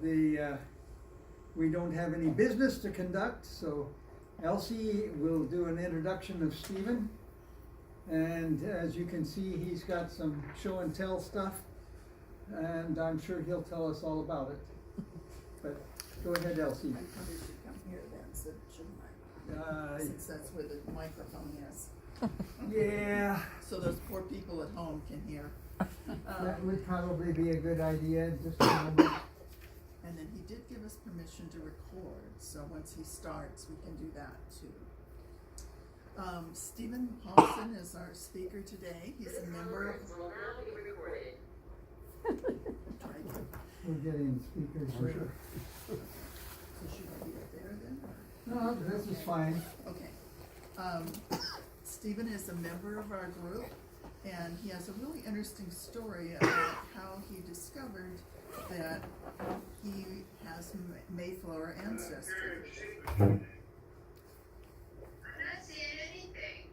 we don't have any business to conduct, so Elsie will do an introduction of Stephen. And as you can see, he's got some show and tell stuff, and I'm sure he'll tell us all about it. But go ahead, Elsie. I probably should come here then, shouldn't I? Since that's where the microphone is. Yeah, So those poor people at home can hear. that would probably be a good idea, just a moment. And then he did give us permission to record, so once he starts, we can do that too. Stephen Paulson is our speaker today. He's a member of... We're getting speakers here. So should I be up there then? No, this is fine. Okay. Stephen is a member of our group, and he has a really interesting story about how he discovered that he has Mayflower ancestry. I'm not seeing anything.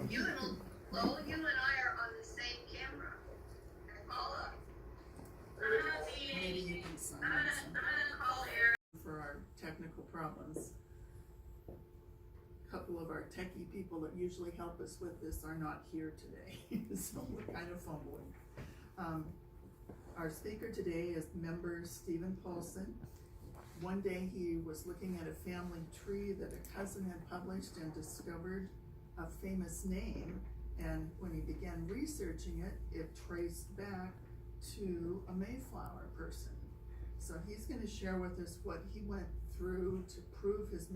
You and I are on the same camera. Paula. I'm not seeing Maybe you anything. can sign I'm this gonna call Eric. for our technical problems. A couple of our techie people that usually help us with this are not here today, so we're kind of fumbling. Our speaker today is member Stephen Paulson. One day he was looking at a family tree that a cousin had published and discovered a famous name, and when he began researching it, it traced back to a Mayflower person. So he's going to share with us what he went through to prove his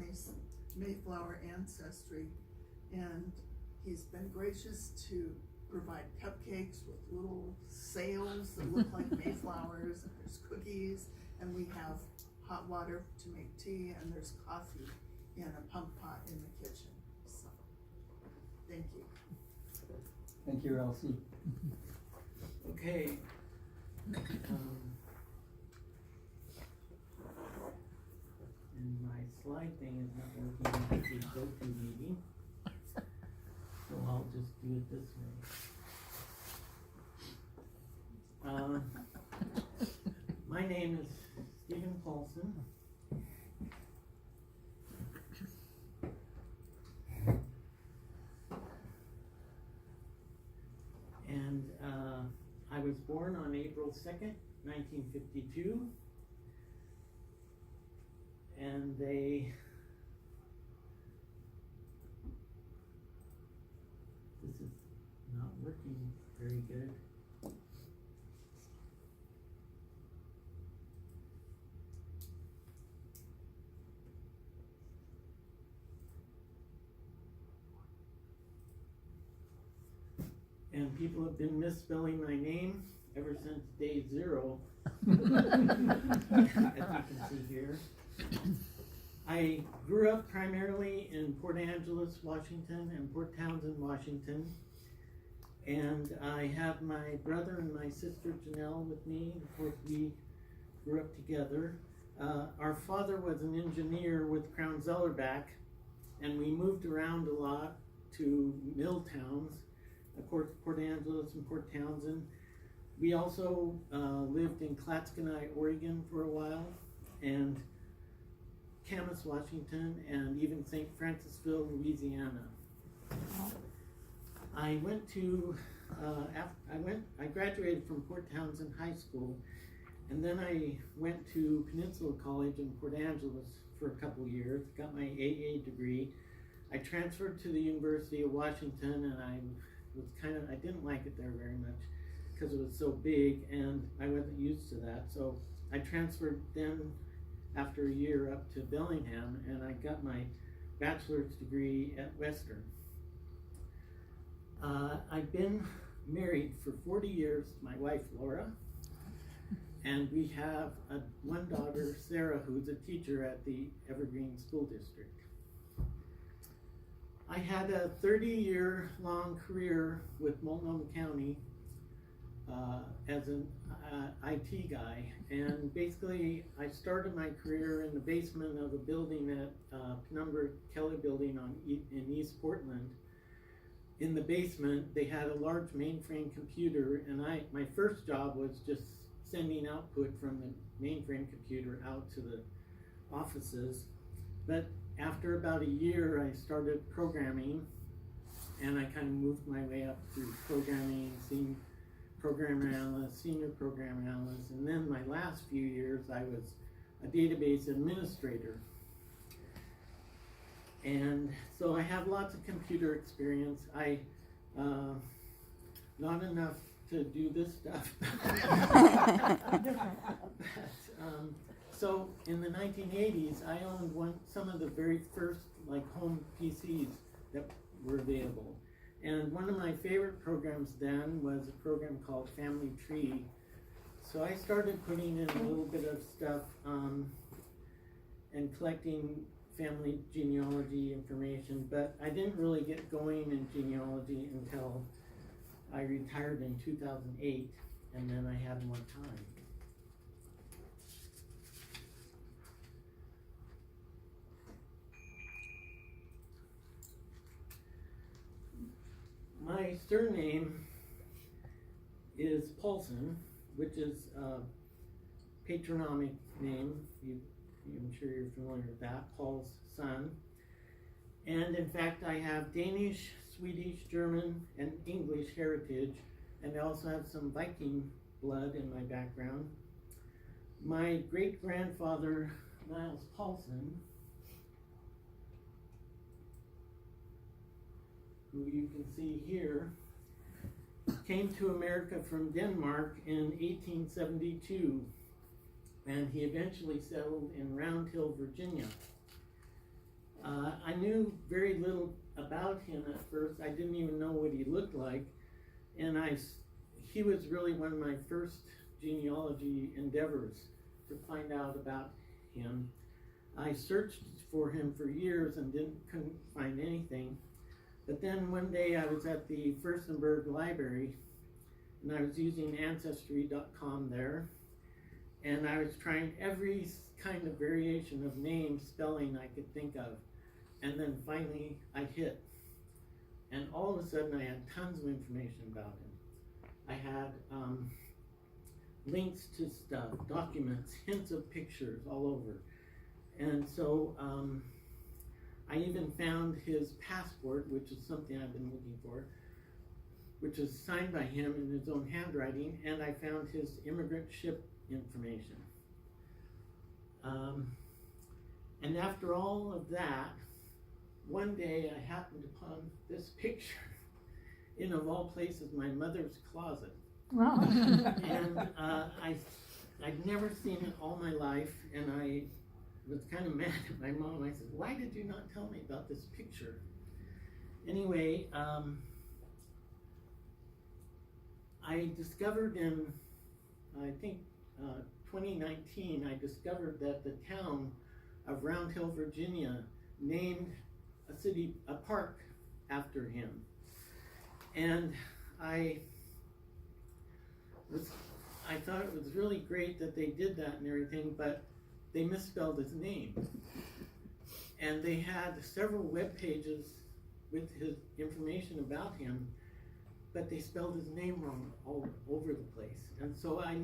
Mayflower ancestry, and he's been gracious to provide cupcakes with little sails that look like Mayflowers, and there's cookies, and we have hot water to make tea, and there's coffee in a pump pot in the kitchen. So, thank you. Thank you, Elsie. Okay. And my slide thing is not working with the GoToMeeting, so I'll just do it this way. My name is Stephen Paulson. And I was born on April 2nd, 1952. And this is not working very good. And people have been misspelling my name ever since day 0, as you can see here. I grew up primarily in Port Angeles, Washington, and Port Townsend, Washington. And I have my brother and my sister Janelle with me. Of course, we grew up together. Our father was an engineer with Crown Zellerbach, and we moved around a lot to mill towns. Of course, Port Angeles and Port Townsend. We also lived in Clatskanie, Oregon for a while, and Camas, Washington, and even St. Francisville, Louisiana. I went to, I graduated from Port Townsend High School, and then I went to Peninsula College in Port Angeles for a couple years, got my AA degree. I transferred to the University of Washington, and I didn't like it there very much because it was so big and I wasn't used to that. So I transferred then after a year up to Bellingham, and I got my bachelor's degree at Western. I've been married for 40 years to my wife Laura, and we have one daughter, Sarah, who's a teacher at the Evergreen School District. I had a 30-year-long career with Multnomah County as an IT guy, and basically I started my career in the basement of a building at Penumbra Kelly Building in East Portland, in the basement, they had a large mainframe computer, and my first job was just sending output from the mainframe computer out to the offices. But after about a year, I started programming, and I kind of moved my way up through programming, senior program analyst, senior program analyst, and then my last few years, I was a database administrator. And so I have lots of computer experience. Not enough to do this stuff. So in the 1980s, I owned some of the very first home PCs that were available. And one of my favorite programs then was a program called Family Tree. So I started putting in a little bit of stuff and collecting family genealogy information, but I didn't really get going in genealogy until I retired in 2008, and then I had more time. My surname is Paulson, which is a patronymic name. I'm sure you're familiar with that, Paul's son. And in fact, I have Danish, Swedish, German, and English heritage, and I also have some Viking blood in my background. My great-grandfather, Niels Paulson, who you can see here, came to America from Denmark in 1872. And he eventually settled in Round Hill, Virginia. I knew very little about him at first. I didn't even know what he looked like. And he was really one of my first genealogy endeavors to find out about him. I searched for him for years and couldn't find anything. But then one day I was at the Furstenberg Library, and I was using Ancestry.com there. And I was trying every kind of variation of name spelling I could think of. And then finally I hit. And all of a sudden I had tons of information about him. I had links to stuff, documents, hints of pictures all over. And so I even found his passport, which is something I've been looking for, which is signed by him in his own handwriting. And I found his immigrant ship information. And after all of that, one day I happened upon this picture in, of all places, my mother's closet. Wow. And I'd never seen it all my life, and I was kind of mad at my mom. I said, "Why did you not tell me about this picture?" Anyway, I discovered in, I think, 2019, I discovered that the town of Round Hill, Virginia, named a park after him. And I thought it was really great that they did that and everything, but they misspelled his name. And they had several web pages with his information about him, but they spelled his name wrong all over the place. And so I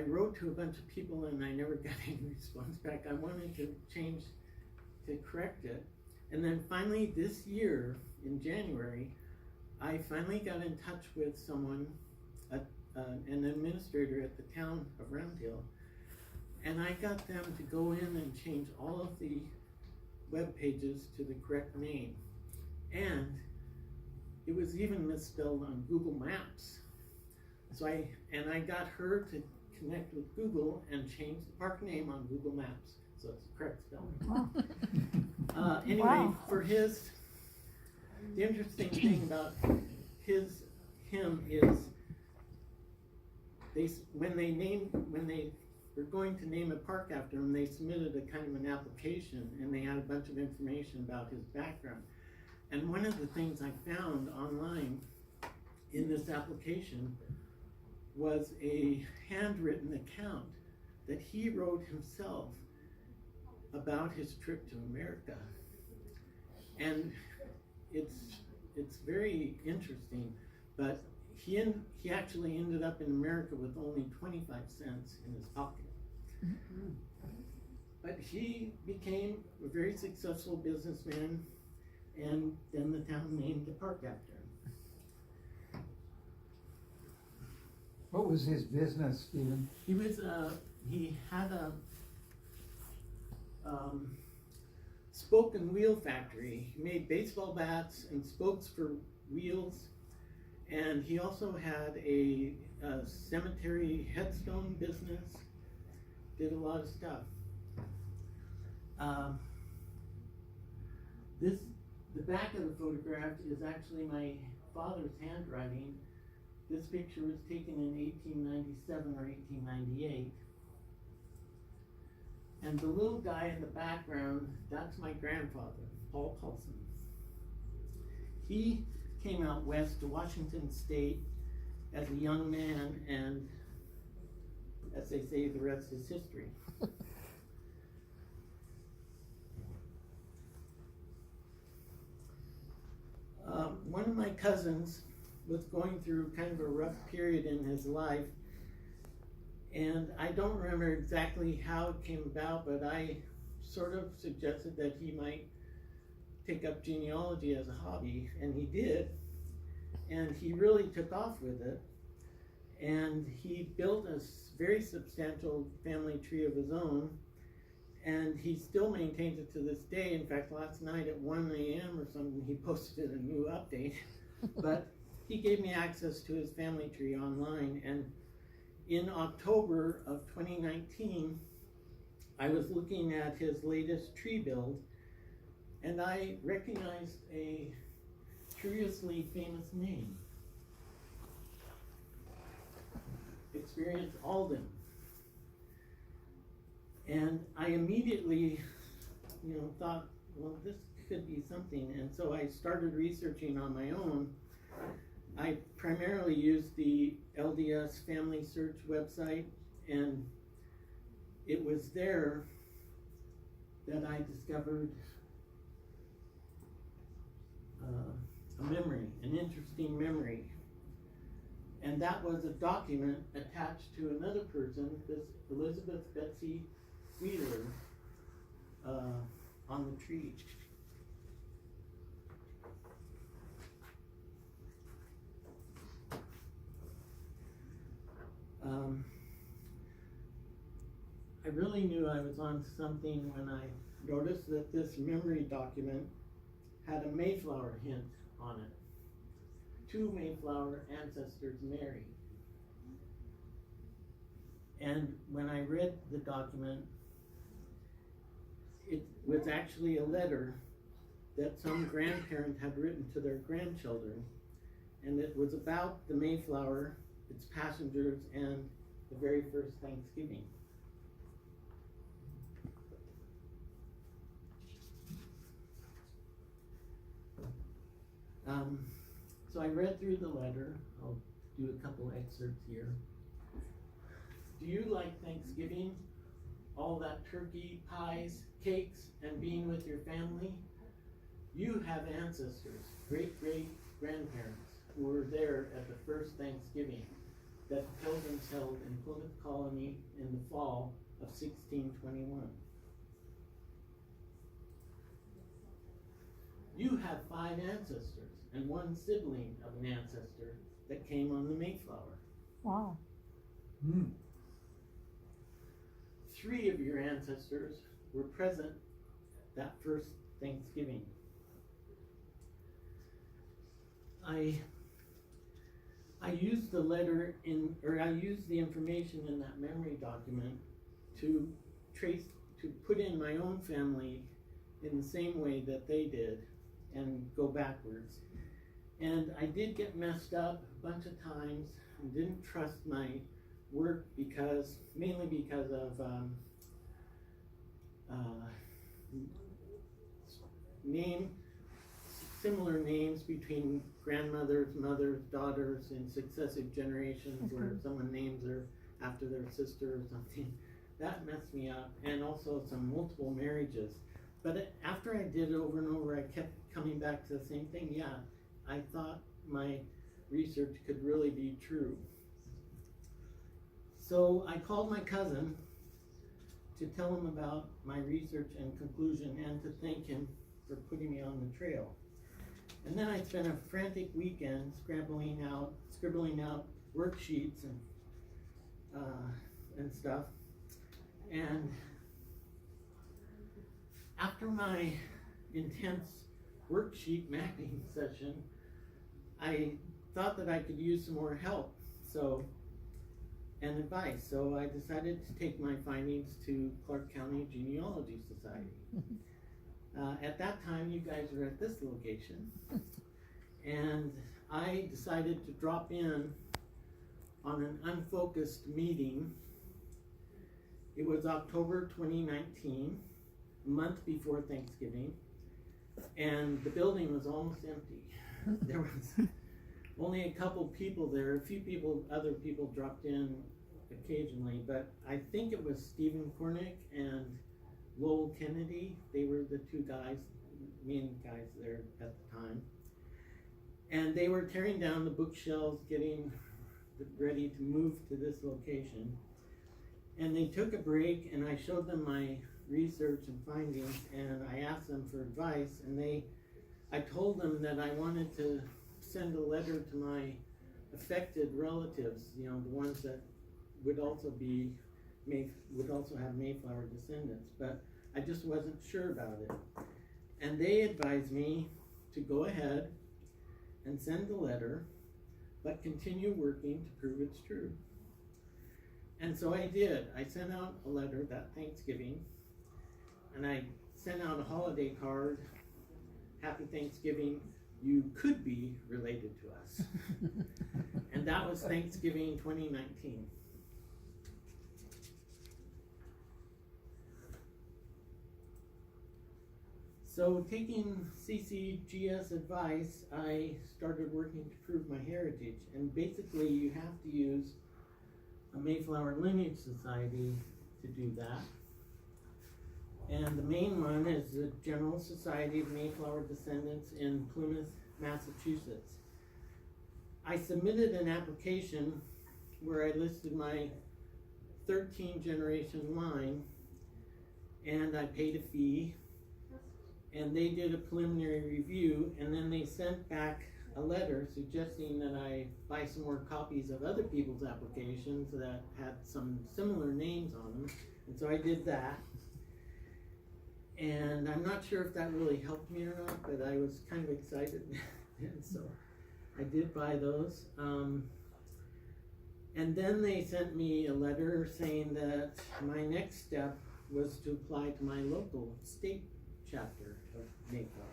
wrote to a bunch of people and I never got any response back. I wanted to correct it. And then finally this year, in January, I finally got in touch with someone, an administrator at the town of Round Hill, and I got them to go in and change all of the web pages to the correct name. And it was even misspelled on Google Maps. So I got her to connect with Google and change the park name on Google Maps, so it's the correct spelling. Wow. Anyway, Wow. The interesting thing about him is when they were going to name a park after him, they submitted a kind of an application, and they had a bunch of information about his background. And one of the things I found online in this application was a handwritten account that he wrote himself about his trip to America. And it's it's very interesting, but he actually ended up in America with only 25 cents in his pocket. But he became a very successful businessman, and then the town named the park after him. What was his business, Stephen? He had a spoke and wheel factory. He made baseball bats and spokes for wheels, and he also had a cemetery headstone business. Did a lot of stuff. The back of the photograph is actually my father's handwriting. This picture was taken in 1897 or 1898. And the little guy in the background, that's my grandfather, Paul Paulson. He came out west to Washington State as a young man, and as they say, the rest is history. One of my cousins was going through kind of a rough period in his life, and I don't remember exactly how it came about, but I sort of suggested that he might take up genealogy as a hobby, and he did, and he really took off with it, and he built a very substantial family tree of his own, and he still maintains it to this day. In fact, last night at 1 a.m. or something, he posted a new update, but he gave me access to his family tree online, and in October of 2019, I was looking at his latest tree build, and I recognized a curiously famous name. Experience Alden. And I immediately, thought, well, this could be something, and so I started researching on my own. I primarily used the LDS Family Search website, and it was there that I discovered a memory, an interesting memory. And that was a document attached to another person, this Elizabeth Betsy Wheeler, on the tree. I really knew I was on something when I noticed that this memory document had a Mayflower hint on it. 2 Mayflower ancestors married. And when I read the document, it was actually a letter that some grandparent had written to their grandchildren, and it was about the Mayflower, its passengers, and the very first Thanksgiving. So I read through the letter. I'll do a couple excerpts here. Do you like Thanksgiving? All that turkey, pies, cakes, and being with your family? You have ancestors, great-great-grandparents, who were there at the first Thanksgiving that the Pilgrims held in Plymouth Colony in the fall of 1621. You have 5 ancestors and 1 sibling of an ancestor that came on the Mayflower. Wow. 3 of your ancestors were present that first Thanksgiving. I used the letter I used the information in that memory document to put in my own family in the same way that they did and go backwards. And I did get messed up a bunch of times and didn't trust my work mainly because of similar names between grandmothers, mothers, daughters in successive generations where someone names her after their sister or something. That messed me up, and also some multiple marriages. But after I did it over and over, I kept coming back to the same thing. Yeah, I thought my research could really be true. So I called my cousin to tell him about my research and conclusion and to thank him for putting me on the trail. And then I spent a frantic weekend scribbling out worksheets and stuff. And after my intense worksheet mapping session, I thought that I could use some more help and advice. So I decided to take my findings to Clark County Genealogy Society. At that time, you guys were at this location, and I decided to drop in on an unfocused meeting. It was October 2019, a month before Thanksgiving, and the building was almost empty. There was only a couple people there. A few other people dropped in occasionally, but I think it was Stephen Cornick and Lowell Kennedy. They were the two main guys there at the time. And they were tearing down the bookshelves, getting ready to move to this location. And they took a break, and I showed them my research and findings, and I asked them for advice, and I told them that I wanted to send a letter to my affected relatives, the ones that would also have Mayflower descendants, but I just wasn't sure about it. And they advised me to go ahead and send the letter, but continue working to prove it's true. And so I did. I sent out a letter that Thanksgiving, and I sent out a holiday card, Happy Thanksgiving, you could be related to us. And that was Thanksgiving 2019. So taking CCGS advice, I started working to prove my heritage. And basically you have to use a Mayflower Lineage Society to do that. And the main one is the General Society of Mayflower Descendants in Plymouth, Massachusetts. I submitted an application where I listed my 13 generation line, and I paid a fee, and they did a preliminary review, and then they sent back a letter suggesting that I buy some more copies of other people's applications that had some similar names on them, and so I did that. And I'm not sure if that really helped me or not, but I was kind of excited, and so I did buy those. And then they sent me a letter saying that my next step was to apply to my local state chapter of Mayflower.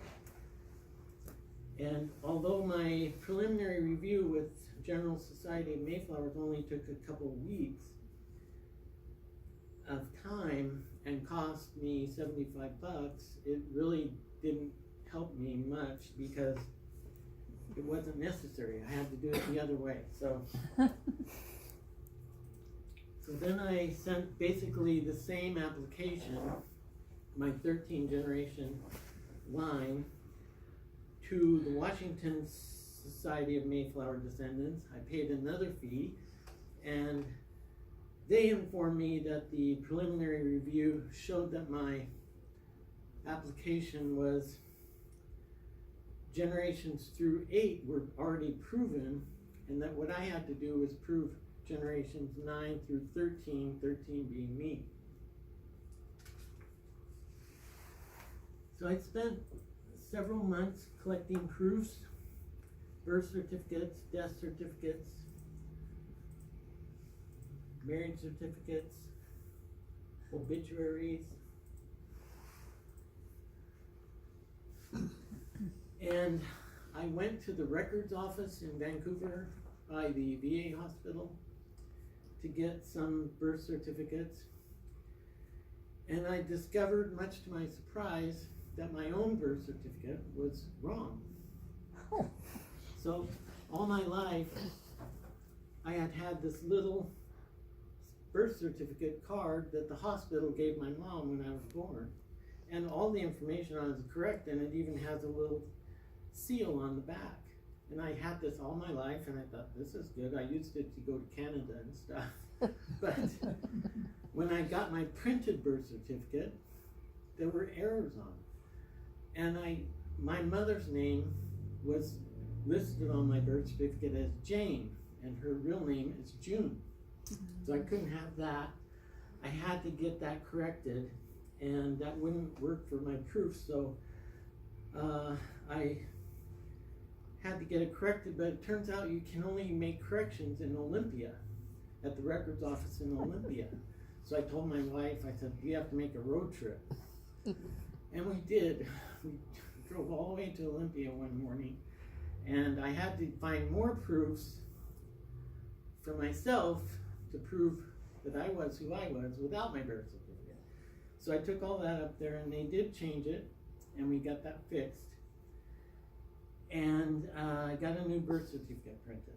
And although my preliminary review with General Society of Mayflowers only took a couple of weeks of time and cost me $75, it really didn't help me much because it wasn't necessary. I had to do it the other way. So then I sent basically the same application, my 13 generation line, to the Washington Society of Mayflower Descendants. I paid another fee, and they informed me that the preliminary review showed that my application was generations through 8 were already proven, and that what I had to do was prove generations 9 through 13, 13 being me. So I spent several months collecting proofs, birth certificates, death certificates, marriage certificates, obituaries, and I went to the records office in Vancouver by the VA hospital to get some birth certificates, and I discovered, much to my surprise, that my own birth certificate was wrong. So all my life I had this little birth certificate card that the hospital gave my mom when I was born, and all the information on it is correct, and it even has a little seal on the back. And I had this all my life, and I thought, this is good. I used it to go to Canada and stuff. But when I got my printed birth certificate, there were errors on it. And my mother's name was listed on my birth certificate as Jane, and her real name is June. So I couldn't have that. I had to get that corrected, and that wouldn't work for my proof, so I had to get it corrected, but it turns out you can only make corrections in Olympia, at the records office in Olympia. So I told my wife, I said, we have to make a road trip. And we did. We drove all the way to Olympia one morning, and I had to find more proofs for myself to prove that I was who I was without my birth certificate. So I took all that up there, and they did change it, and we got that fixed. And I got a new birth certificate printed.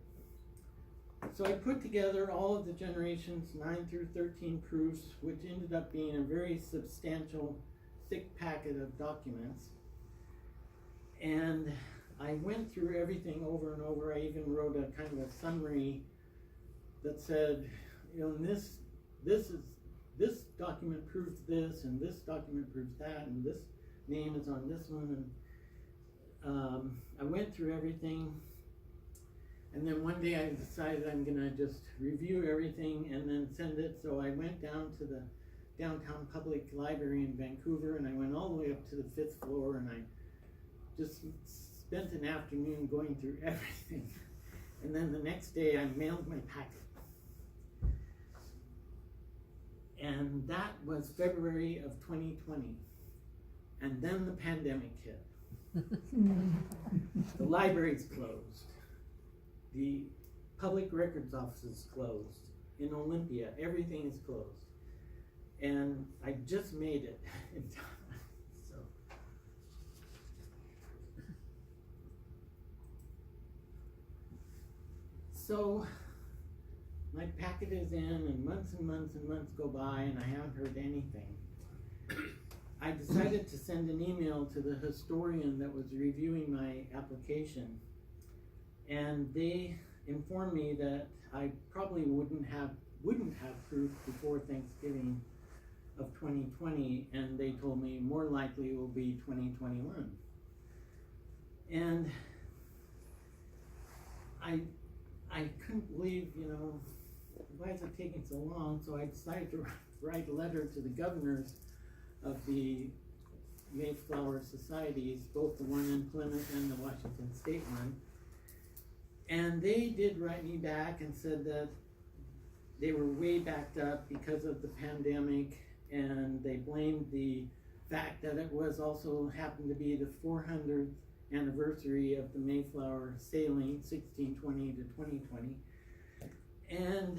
So I put together all of the generations 9 through 13 proofs, which ended up being a very substantial, thick packet of documents. And I went through everything over and over. I even wrote a kind of a summary that said, you know, this document proves this, and this document proves that, and this name is on this one. And I went through everything, and then one day I decided I'm gonna just review everything and then send it. So I went down to the downtown public library in Vancouver, and I went all the way up to the 5th floor, and I just spent an afternoon going through everything. And then the next day I mailed my packet. And that was February of 2020. And then the pandemic hit. The library's closed. The public records office is closed. In Olympia, everything is closed. And I just made it in time. So my packet is in, and months and months and months go by, and I haven't heard anything. I decided to send an email to the historian that was reviewing my application, and they informed me that I probably wouldn't have proof before Thanksgiving of 2020, and they told me more likely it will be 2021. And I couldn't believe, you know, why is it taking so long? So I decided to write a letter to the governors of the Mayflower societies, both the one in Plymouth and the Washington State one. And they did write me back and said that they were way backed up because of the pandemic, and they blamed the fact that it was also happened to be the 400th anniversary of the Mayflower sailing, 1620 to 2020. And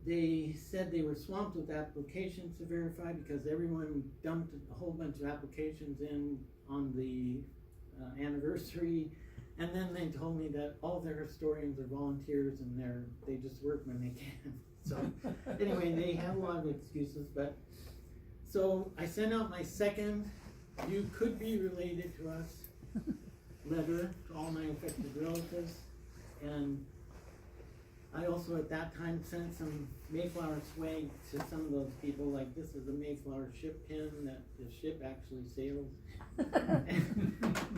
they said they were swamped with applications to verify because everyone dumped a whole bunch of applications in on the anniversary. And then they told me that all their historians are volunteers, and they just work when they can. So anyway, they have a lot of excuses, but so I sent out my second "You could be related to us" letter to all my affected relatives, and I also at that time sent some Mayflower swag to some of those people, like this is a Mayflower ship pin that the ship actually sails.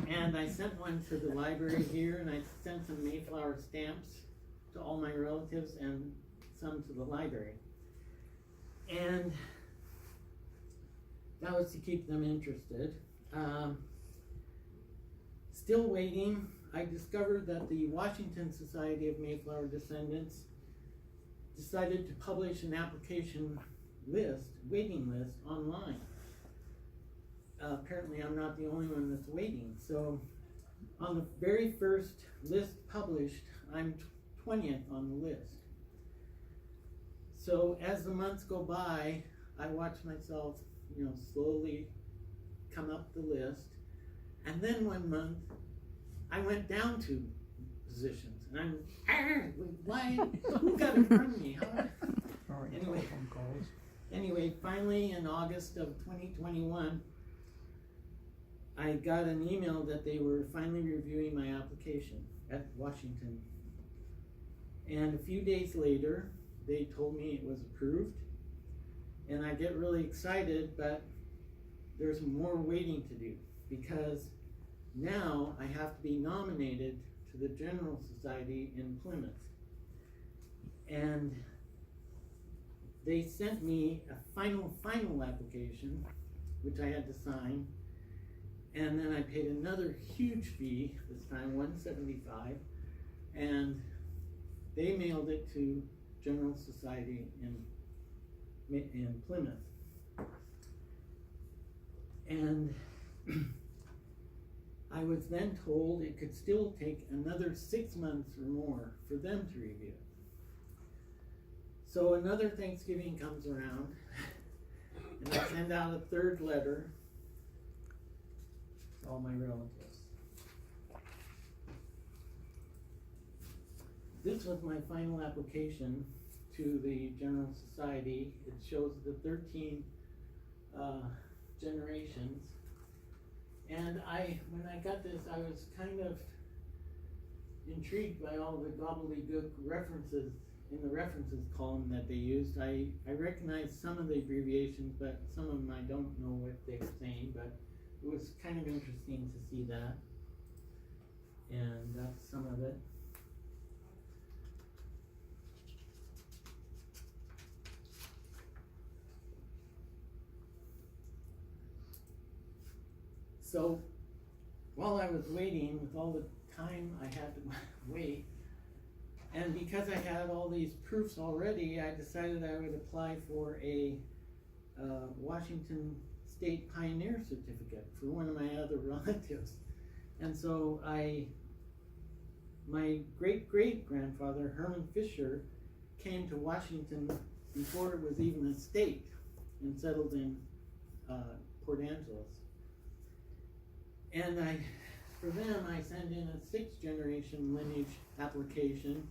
And I sent one to the library here, and I sent some Mayflower stamps to all my relatives and some to the library. And that was to keep them interested. Still waiting. I discovered that the Washington Society of Mayflower Descendants decided to publish an application list, waiting list, online. Apparently I'm not the only one that's waiting. So on the very first list published, I'm 20th on the list. So as the months go by, I watch myself, you know, slowly come up the list. And then one month, I went down 2 positions, and why? Who got in front of me? Anyway, finally in August of 2021, I got an email that they were finally reviewing my application at Washington. And a few days later, they told me it was approved. And I get really excited, but there's more waiting to do, because now I have to be nominated to the General Society in Plymouth. And they sent me a final application, which I had to sign. And then I paid another huge fee, this time $175, and they mailed it to General Society in Plymouth. And I was then told it could still take another 6 months or more for them to review it. So another Thanksgiving comes around, and I send out a third letter to all my relatives. This was my final application to the General Society. It shows the 13 generations. And when I got this, I was kind of intrigued by all the gobbledygook references in the references column that they used. I recognized some of the abbreviations, but some of them I don't know what they were saying, but it was kind of interesting to see that. And that's some of it. So, while I was waiting, with all the time I had to wait, and because I had all these proofs already, I decided I would apply for a Washington State Pioneer Certificate for one of my other relatives. And so my great-great-grandfather, Herman Fisher, came to Washington before it was even a state and settled in Port Angeles. And for them, I sent in a 6th generation lineage application,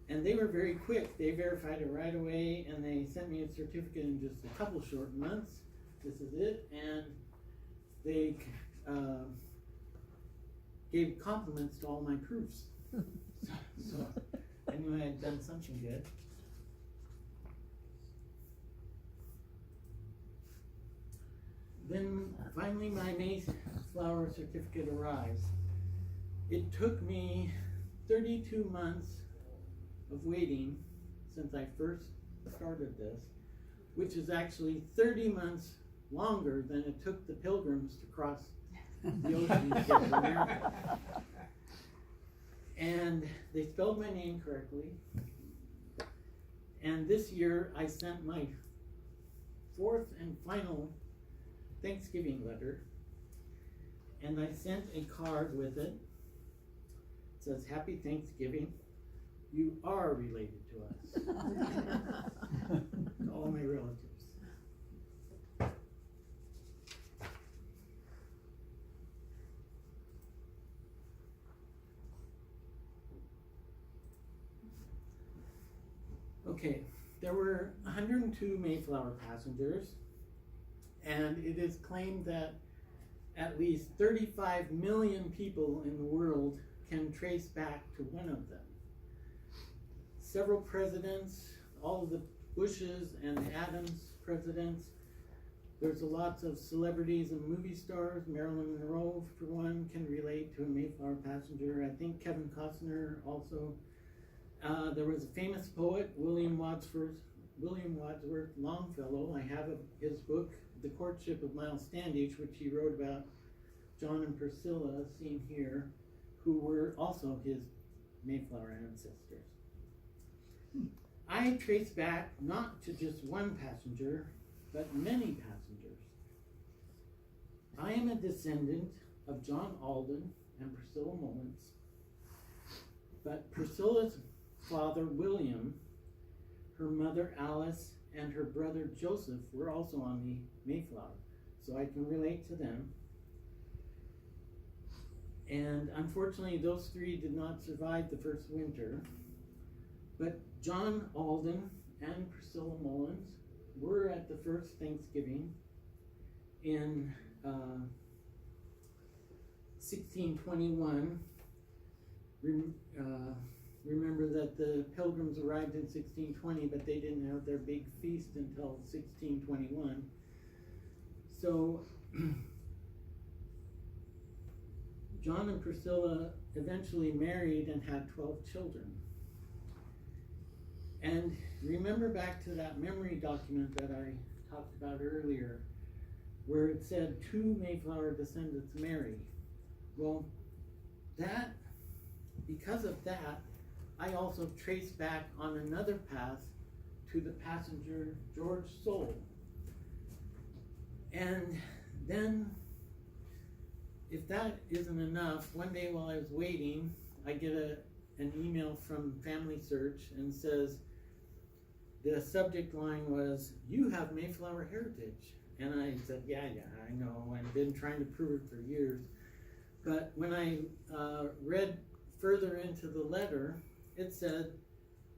and they were very quick. They verified it right away, and they sent me a certificate in just a couple short months. This is it, and they gave compliments to all my proofs. So I knew I had done something good. Then finally my Mayflower certificate arrives. It took me 32 months of waiting since I first started this, which is actually 30 months longer than it took the Pilgrims to cross the ocean to get to America. And they spelled my name correctly. And this year I sent my 4th and final Thanksgiving letter, and I sent a card with it. It says, "Happy Thanksgiving. You are related to us." To all my relatives. Okay, there were 102 Mayflower passengers, and it is claimed that at least 35 million people in the world can trace back to one of them. Several presidents, all of the Bushes and Adams presidents, there's lots of celebrities and movie stars. Marilyn Monroe, for one, can relate to a Mayflower passenger. I think Kevin Costner also. There was a famous poet, William Wadsworth Longfellow. I have his book, The Courtship of Miles Standish, which he wrote about John and Priscilla, seen here, who were also his Mayflower ancestors. I trace back not to just one passenger, but many passengers. I am a descendant of John Alden and Priscilla Mullins, but Priscilla's father, William, her mother, Alice, and her brother, Joseph, were also on the Mayflower, so I can relate to them. And unfortunately, those three did not survive the first winter, but John Alden and Priscilla Mullins were at the first Thanksgiving in 1621. Remember that the Pilgrims arrived in 1620, but they didn't have their big feast until 1621. So John and Priscilla eventually married and had 12 children. And remember back to that memory document that I talked about earlier, where it said 2 Mayflower descendants marry. Well, because of that, I also traced back on another path to the passenger George Soule. And then, if that isn't enough, one day while I was waiting, I get an email from Family Search and says, the subject line was, "You have Mayflower heritage." And I said, yeah, I know, I've been trying to prove it for years. But when I read further into the letter, it said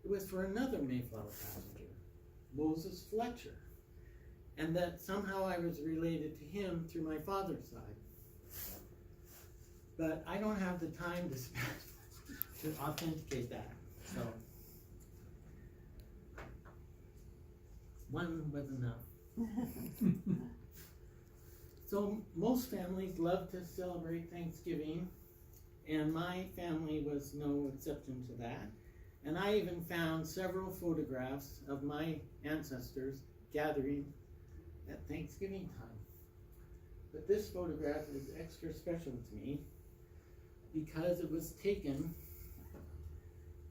it was for another Mayflower passenger, Moses Fletcher, and that somehow I was related to him through my father's side. But I don't have the time to authenticate that, so one was enough. So most families love to celebrate Thanksgiving, and my family was no exception to that. And I even found several photographs of my ancestors gathering at Thanksgiving time. But this photograph is extra special to me because it was taken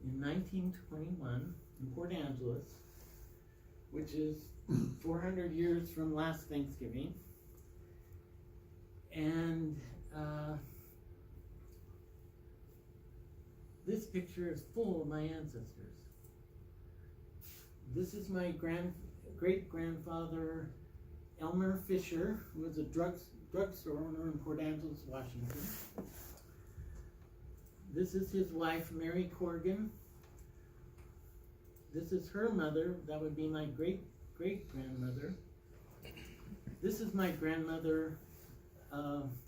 in 1921 in Port Angeles, which is 400 years from last Thanksgiving. And this picture is full of my ancestors. This is my great-grandfather, Elmer Fisher, who was a drugstore owner in Port Angeles, Washington. This is his wife, Mary Corrigan. This is her mother. That would be my great-great-grandmother. This is my grandmother,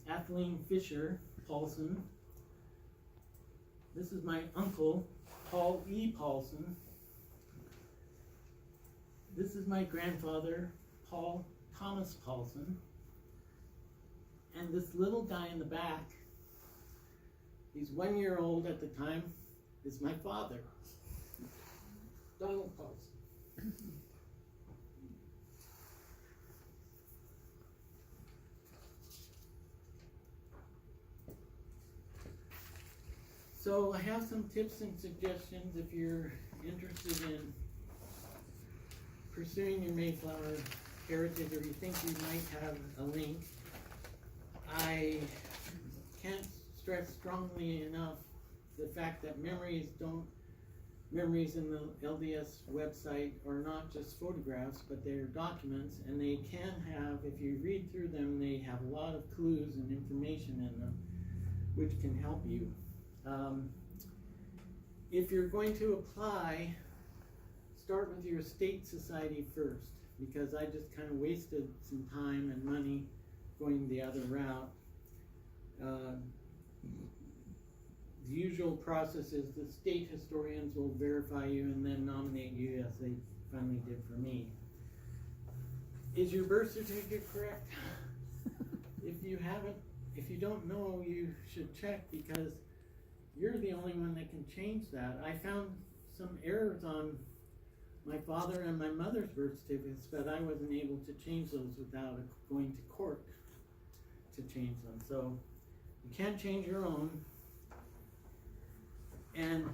Atheline Fisher Paulson. This is my uncle, Paul E. Paulson. This is my grandfather, Paul Thomas Paulson. And this little guy in the back, he's 1 year old at the time, is my father, Donald Paulson. So I have some tips and suggestions if you're interested in pursuing your Mayflower heritage, or you think you might have a link. I can't stress strongly enough the fact that memories in the LDS website are not just photographs, but they're documents, and they can have, if you read through them, they have a lot of clues and information in them, which can help you. If you're going to apply, start with your state society first, because I just kind of wasted some time and money going the other route. The usual process is the state historians will verify you and then nominate you, as they finally did for me. Is your birth certificate correct? If you don't know, you should check, because you're the only one that can change that. I found some errors on my father and my mother's birth certificates, but I wasn't able to change those without going to court to change them. So you can't change your own. And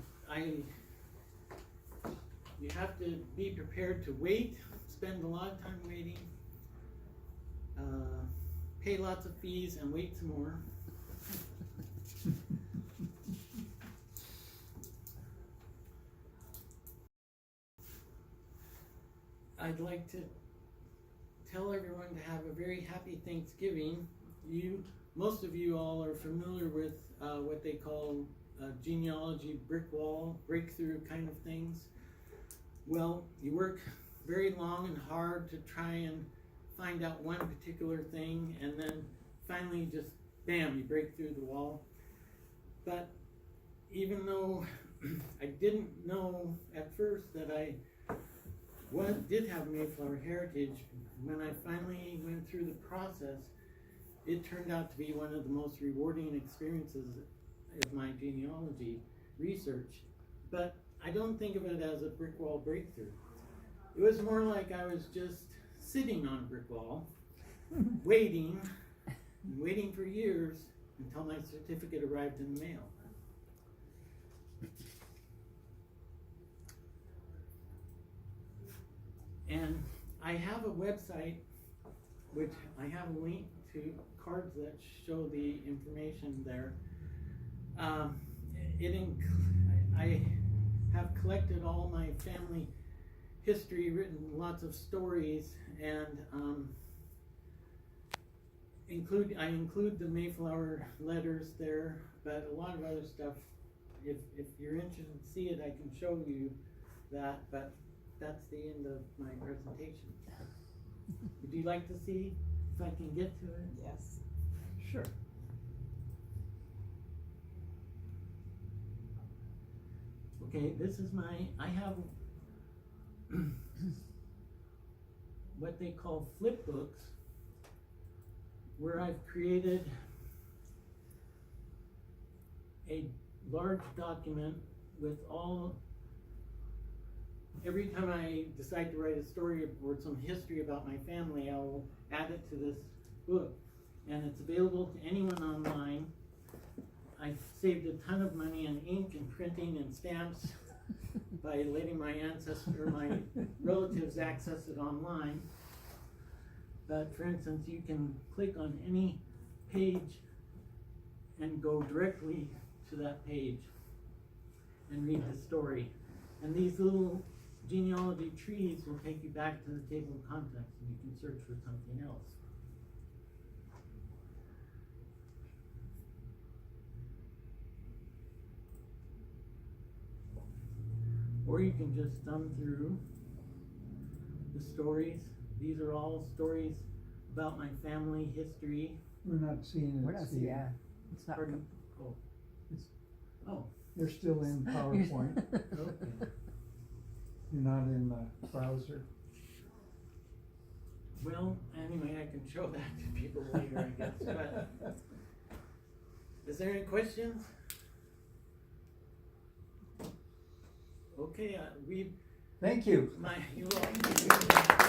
you have to be prepared to wait, spend a lot of time waiting, pay lots of fees, and wait some more. I'd like to tell everyone to have a very happy Thanksgiving. Most of you all are familiar with what they call genealogy brick wall, breakthrough kind of things. Well, you work very long and hard to try and find out one particular thing, and then finally just bam, you break through the wall. But even though I didn't know at first that I did have Mayflower heritage, when I finally went through the process, it turned out to be one of the most rewarding experiences of my genealogy research. But I don't think of it as a brick wall breakthrough. It was more like I was just sitting on a brick wall, waiting for years until my certificate arrived in the mail. And I have a website, which I have a link to cards that show the information there. I have collected all my family history, written lots of stories, and I include the Mayflower letters there, but a lot of other stuff, if you're interested to see it, I can show you that, but that's the end of my presentation. Would you like to see if I can get to it? Yes. Sure. Okay, this is I have what they call flip books, where I've created a large document with every time I decide to write a story or some history about my family, I will add it to this book. And it's available to anyone online. I've saved a ton of money in ink and printing and stamps by letting my relatives access it online. But for instance, you can click on any page and go directly to that page and read the story. And these little genealogy trees will take you back to the table of contents, and you can search for something else. Or you can just thumb through the stories. These are all stories about my family history. We're not seeing it. We're not seeing, yeah, it's not. Pardon? Oh. It's- Oh, They're still in PowerPoint. okay. You're not in the browser. Well, anyway, I can show that to people later, I guess. But is there any questions? Okay, Thank you. you're welcome.